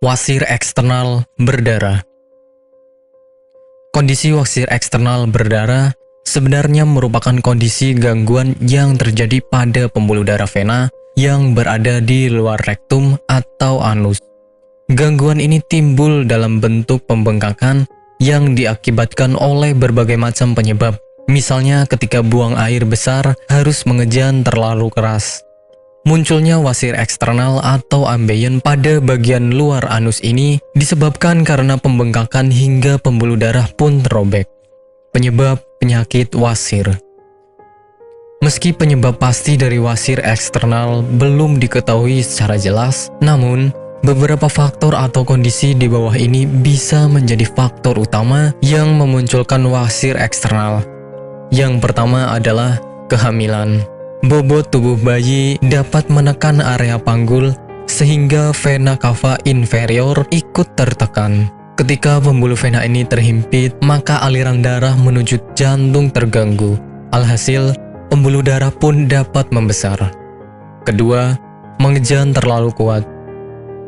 Wasir eksternal berdarah. Kondisi wasir eksternal berdarah sebenarnya merupakan kondisi gangguan yang terjadi pada pembuluh darah vena yang berada di luar rektum atau anus. Gangguan ini timbul dalam bentuk pembengkakan yang diakibatkan oleh berbagai macam penyebab. Misalnya ketika buang air besar harus mengejan terlalu keras. Munculnya wasir eksternal atau ambeien pada bagian luar anus ini disebabkan karena pembengkakan hingga pembuluh darah pun terobek. Penyebab penyakit wasir. Meski penyebab pasti dari wasir eksternal belum diketahui secara jelas, namun beberapa faktor atau kondisi di bawah ini bisa menjadi faktor utama yang memunculkan wasir eksternal. Yang pertama adalah kehamilan. Bobot tubuh bayi dapat menekan area panggul sehingga vena cava inferior ikut tertekan. Ketika pembuluh vena ini terhimpit, maka aliran darah menuju jantung terganggu. Alhasil, pembuluh darah pun dapat membesar. Kedua, mengejan terlalu kuat.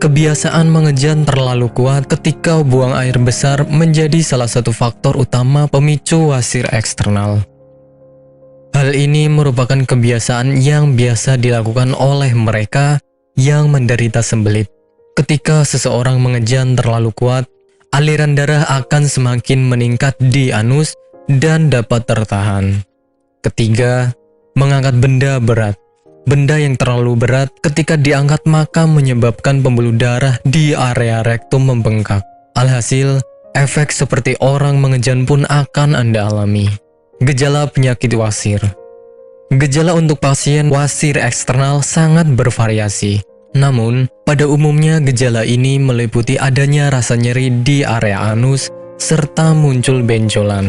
Kebiasaan mengejan terlalu kuat ketika buang air besar menjadi salah satu faktor utama pemicu wasir eksternal. Hal ini merupakan kebiasaan yang biasa dilakukan oleh mereka yang menderita sembelit. Ketika seseorang mengejan terlalu kuat, aliran darah akan semakin meningkat di anus dan dapat tertahan. Ketiga, mengangkat benda berat. Benda yang terlalu berat ketika diangkat maka menyebabkan pembuluh darah di area rektum membengkak. Alhasil, efek seperti orang mengejan pun akan Anda alami. Gejala penyakit wasir. Gejala untuk pasien wasir eksternal sangat bervariasi. Namun, pada umumnya gejala ini meliputi adanya rasa nyeri di area anus serta muncul benjolan.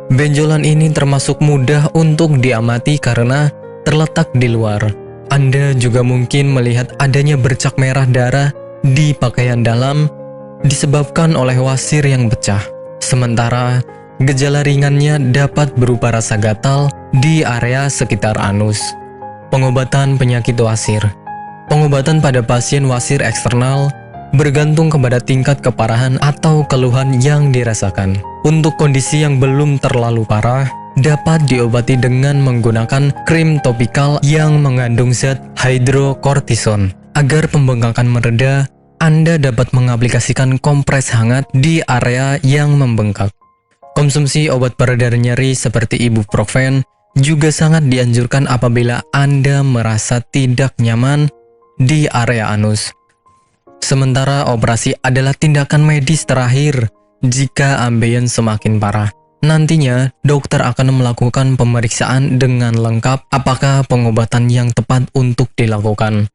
Benjolan ini termasuk mudah untuk diamati karena terletak di luar. Anda juga mungkin melihat adanya bercak merah darah di pakaian dalam disebabkan oleh wasir yang pecah. Sementara, gejala ringannya dapat berupa rasa gatal di area sekitar anus. Pengobatan penyakit wasir. Pengobatan pada pasien wasir eksternal bergantung kepada tingkat keparahan atau keluhan yang dirasakan. Untuk kondisi yang belum terlalu parah, dapat diobati dengan menggunakan krim topikal yang mengandung zat hidrokortison. Agar pembengkakan mereda, Anda dapat mengaplikasikan kompres hangat di area yang membengkak. Konsumsi obat pereda nyeri seperti ibuprofen juga sangat dianjurkan apabila Anda merasa tidak nyaman di area anus. Sementara operasi adalah tindakan medis terakhir jika ambeien semakin parah. Nantinya, dokter akan melakukan pemeriksaan dengan lengkap apakah pengobatan yang tepat untuk dilakukan.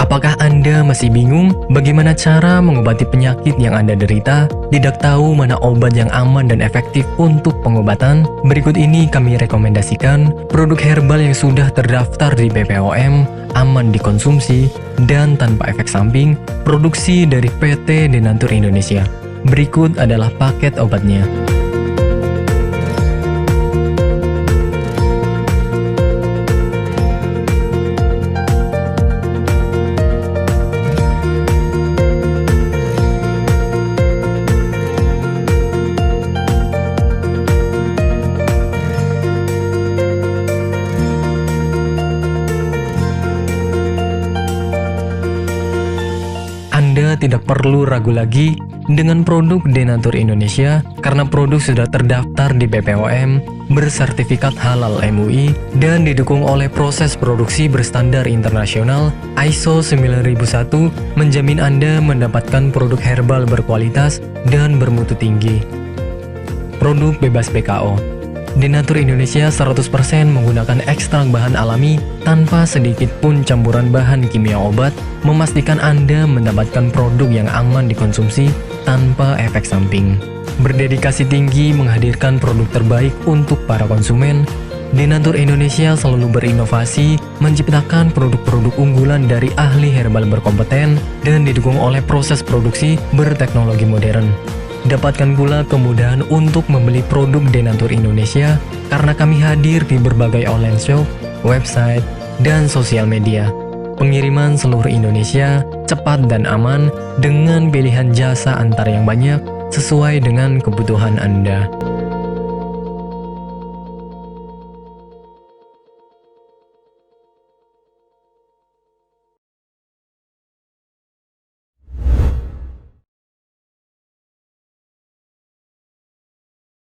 Apakah Anda masih bingung bagaimana cara mengobati penyakit yang Anda derita? Tidak tahu mana obat yang aman dan efektif untuk pengobatan? Berikut ini kami rekomendasikan produk herbal yang sudah terdaftar di BPOM, aman dikonsumsi, dan tanpa efek samping, produksi dari PT Denatur Indonesia. Berikut adalah paket obatnya. Anda tidak perlu ragu lagi dengan produk Denatur Indonesia karena produk sudah terdaftar di BPOM, bersertifikat halal MUI, dan didukung oleh proses produksi berstandar internasional ISO 9001 menjamin Anda mendapatkan produk herbal berkualitas dan bermutu tinggi. Produk bebas PKO. Denatur Indonesia 100% menggunakan ekstrak bahan alami tanpa sedikit pun campuran bahan kimia obat, memastikan Anda mendapatkan produk yang aman dikonsumsi tanpa efek samping. Berdedikasi tinggi menghadirkan produk terbaik untuk para konsumen, Denatur Indonesia selalu berinovasi, menciptakan produk-produk unggulan dari ahli herbal berkompeten dan didukung oleh proses produksi berteknologi modern. Dapatkan pula kemudahan untuk membeli produk Denatur Indonesia karena kami hadir di berbagai online shop, website, dan sosial media. Pengiriman seluruh Indonesia cepat dan aman dengan pilihan jasa antar yang banyak sesuai dengan kebutuhan Anda.